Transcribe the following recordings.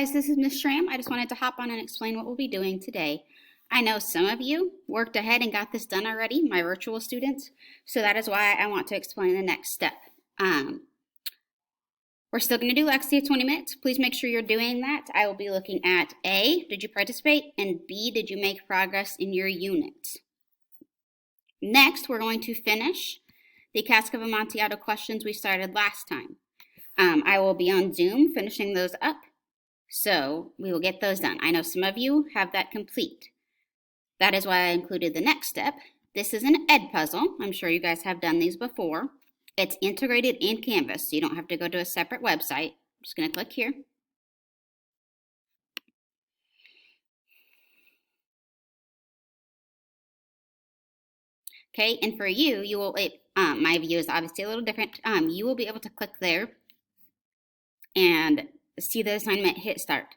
guys, this is Miss Schramm. I just wanted to hop on and explain what we'll be doing today. I know some of you worked ahead and got this done already, my virtual students, so that is why I want to explain the next step. We're still going to do Lexia 20 minutes. Please make sure you're doing that. I will be looking at A, did you participate? And B, did you make progress in your unit? Next, we're going to finish the Cask of Amontillado questions we started last time. I will be on Zoom finishing those up, so we will get those done. I know some of you have that complete. That is why I included the next step. This is an Edpuzzle. I'm sure you guys have done these before. It's integrated in Canvas, so you don't have to go to a separate website. I'm just going to click here. Okay, and for you, you will, my view is obviously a little different. You will be able to click there and see the assignment hit start.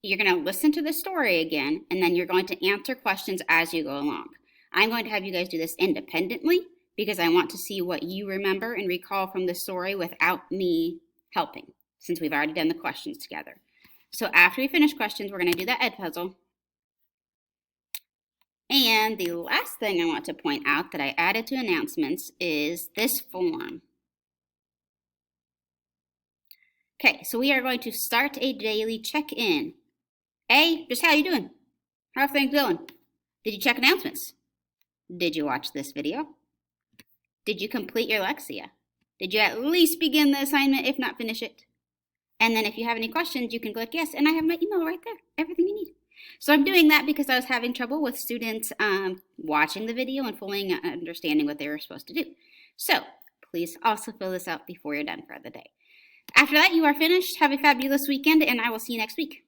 You're going to listen to the story again, and then you're going to answer questions as you go along. I'm going to have you guys do this independently because I want to see what you remember and recall from the story without me helping, since we've already done the questions together. So after we finish questions, we're going to do that Edpuzzle. And the last thing I want to point out that I added to announcements is this form. Okay, so we are going to start a daily check-in. A, just how you doing? How are things going? Did you check announcements? Did you watch this video? Did you complete your Lexia? Did you at least begin the assignment, if not finish it? And then if you have any questions, you can click yes, and I have my email right there, everything you need. So I'm doing that because I was having trouble with students watching the video and fully understanding what they were supposed to do. So please also fill this out before you're done for the day. After that, you are finished. Have a fabulous weekend, and I will see you next week.